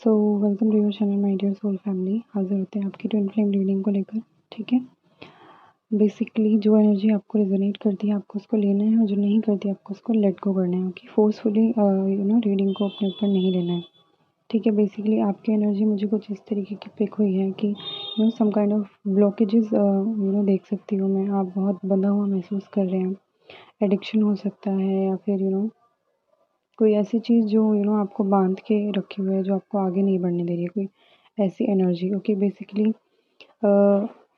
So welcome to your channel my dear soul family. हाजिर होते हैं आपकी ट्विन फ्लेम रीडिंग को लेकर। ठीक है, बेसिकली जो एनर्जी आपको रेजोनेट करती है आपको उसको लेना है, और जो नहीं करती आपको उसको लेट गो करना है। ओके, फोर्सफुली रीडिंग को अपने ऊपर नहीं लेना है। ठीक है, बेसिकली आपकी एनर्जी मुझे कुछ इस तरीके की पिक हुई है कि सम काइंड ऑफ ब्लॉकेजेस देख सकती हूँ मैं। आप बहुत बंधा हुआ महसूस कर रहे हैं। एडिक्शन हो सकता है, या फिर कोई ऐसी चीज़ जो आपको बांध के रखे हुए है, जो आपको आगे नहीं बढ़ने दे रही है, कोई ऐसी एनर्जी। ओके, बेसिकली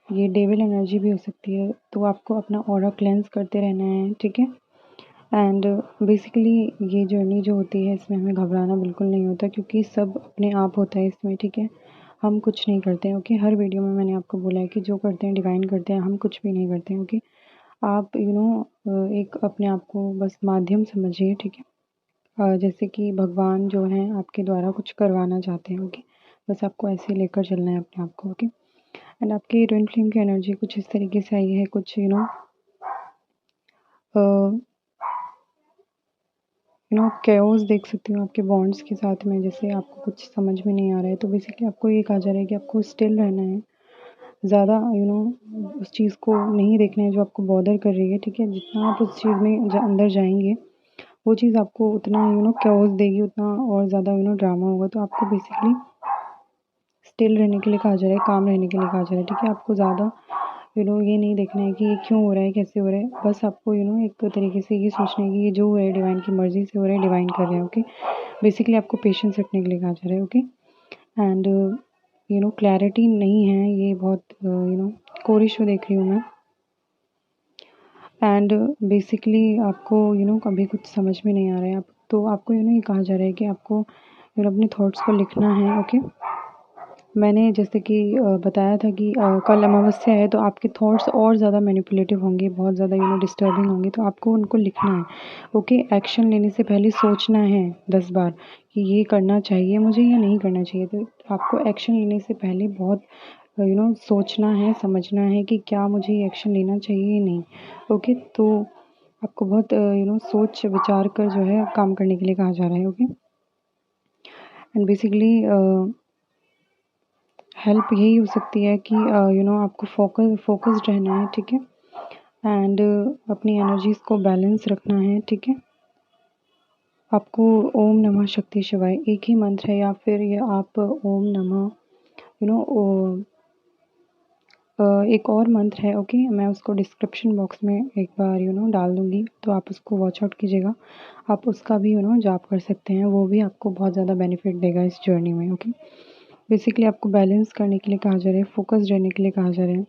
ये डेविल एनर्जी भी हो सकती है, तो आपको अपना ऑरा क्लेंस करते रहना है। ठीक है, एंड बेसिकली ये जर्नी जो होती है इसमें हमें घबराना बिल्कुल नहीं होता, क्योंकि सब अपने आप होता है इसमें। ठीक है, हम कुछ नहीं करते हैं। ओके, हर वीडियो में मैंने आपको बोला है कि जो करते हैं डिवाइन करते हैं, हम कुछ भी नहीं करते हैं। ओके, आप एक अपने आप को बस माध्यम समझिए। ठीक है, जैसे कि भगवान जो हैं आपके द्वारा कुछ करवाना चाहते हैं। ओके, बस आपको ऐसे लेकर चलना है अपने आप को। ओके, एंड आपकी ट्विन फ्लेम की एनर्जी कुछ इस तरीके से आई है, कुछ कैओस देख सकती हूँ आपके बॉन्ड्स के साथ में। जैसे आपको कुछ समझ में नहीं आ रहा है, तो बेसिकली आपको ये कहा जा रहा है कि आपको स्टिल रहना है। ज़्यादा उस चीज़ को नहीं देखना है जो आपको बॉदर कर रही है। ठीक है, जितना आप उस चीज़ में अंदर जाएंगे वो चीज़ आपको उतना कैओस देगी, उतना और ज़्यादा ड्रामा होगा। तो आपको बेसिकली स्टिल रहने के लिए कहा जा रहा है, काम रहने के लिए कहा जा रहा है। ठीक है, आपको ज़्यादा ये नहीं देखना है कि ये क्यों हो रहा है, कैसे हो रहा है। बस आपको एक तरीके से ये सोचना है कि ये जो हो रहा है डिवाइन की मर्ज़ी से हो रहा है, डिवाइन कर रहे हैं। ओके, बेसिकली आपको पेशेंस रखने के लिए कहा जा रहा है। ओके, एंड क्लैरिटी नहीं है, ये बहुत कोर इशू देख रही हूँ मैं। एंड बेसिकली आपको कभी कुछ समझ में नहीं आ रहा है, आप तो आपको ये कहा जा रहा है कि आपको अपने थॉट्स को लिखना है। ओके, मैंने जैसे कि बताया था कि कल अमावस्या है, तो आपके थॉट्स और ज़्यादा मैनिपुलेटिव होंगे, बहुत ज़्यादा डिस्टर्बिंग होंगे, तो आपको उनको लिखना है। ओके, एक्शन लेने से पहले सोचना है 10 बार कि ये करना चाहिए मुझे या नहीं करना चाहिए। तो आपको एक्शन लेने से पहले बहुत सोचना है, समझना है कि क्या मुझे ये एक्शन लेना चाहिए या नहीं। ओके, तो आपको बहुत सोच विचार कर जो है काम करने के लिए कहा जा रहा है। ओके, एंड बेसिकली हेल्प यही हो सकती है कि आपको फोकस्ड रहना है। ठीक है, एंड अपनी एनर्जीज को बैलेंस रखना है। ठीक है, आपको ओम नमः शक्ति शिवाय एक ही मंत्र है, या फिर ये आप ओम नमः एक और मंत्र है। ओके, मैं उसको डिस्क्रिप्शन बॉक्स में एक बार डाल दूँगी, तो आप उसको वॉच आउट कीजिएगा। आप उसका भी जाप कर सकते हैं, वो भी आपको बहुत ज़्यादा बेनिफिट देगा इस जर्नी में। ओके, बेसिकली आपको बैलेंस करने के लिए कहा जा रहा है, फोकस्ड रहने के लिए कहा जा रहा है।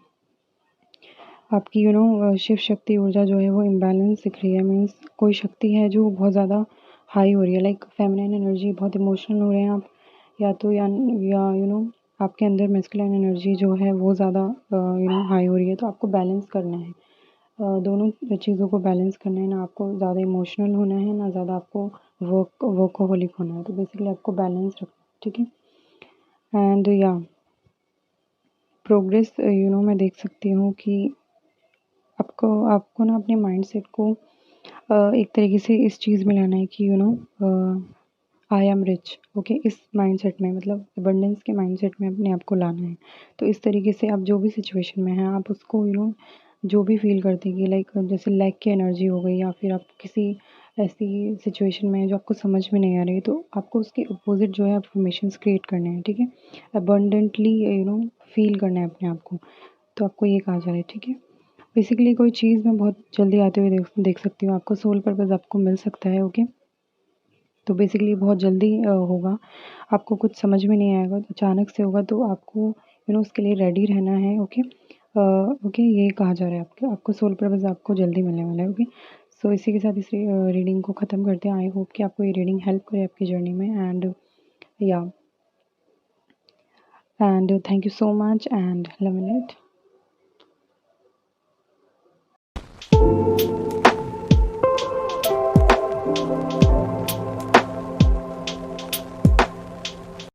आपकी शिव शक्ति ऊर्जा जो है वो इम्बैलेंस दिख रही है। मीन्स कोई शक्ति है जो बहुत ज़्यादा हाई हो रही है, लाइक फेमिनिन एनर्जी, बहुत इमोशनल हो रहे हैं आप, या तो या आपके अंदर मैस्कुलिन एनर्जी जो है वो ज़्यादा हाई हो रही है। तो आपको बैलेंस करना है, दोनों चीज़ों को बैलेंस करना है। ना आपको ज़्यादा इमोशनल होना है, ना ज़्यादा आपको वर्कोहोलिक होना है। तो बेसिकली आपको बैलेंस रखना है। ठीक है, एंड या प्रोग्रेस मैं देख सकती हूँ कि आपको आपको ना अपने माइंडसेट को एक तरीके से इस चीज़ में लाना है कि आई एम रिच। ओके, इस माइंडसेट में, मतलब अबंडेंस के माइंडसेट में अपने आप को लाना है। तो इस तरीके से आप जो भी सिचुएशन में हैं, आप उसको जो भी फील करते हैं कि लाइक जैसे लैक की एनर्जी हो गई, या फिर आप किसी ऐसी सिचुएशन में है जो आपको समझ में नहीं आ रही है, तो आपको उसके अपोजिट जो है अफर्मेशंस क्रिएट करने हैं। ठीक है, अबंडेंटली फील करना है अपने आप को। तो आपको ये कहा जा रहा है। ठीक है, बेसिकली कोई चीज़ मैं बहुत जल्दी आते हुए देख सकती हूँ, आपको सोल पर्पस आपको मिल सकता है। ओके, तो बेसिकली बहुत जल्दी होगा, आपको कुछ समझ में नहीं आएगा, अचानक से होगा, तो आपको उसके लिए रेडी रहना है। ओके, ओके, ये कहा जा रहा है आपको आपको सोल पर्पस आपको जल्दी मिलने वाला है। ओके, सो इसी के साथ इस रीडिंग को ख़त्म करते हैं। आई होप कि आपको ये रीडिंग हेल्प करे आपकी जर्नी में। एंड या and thank you so much and love it.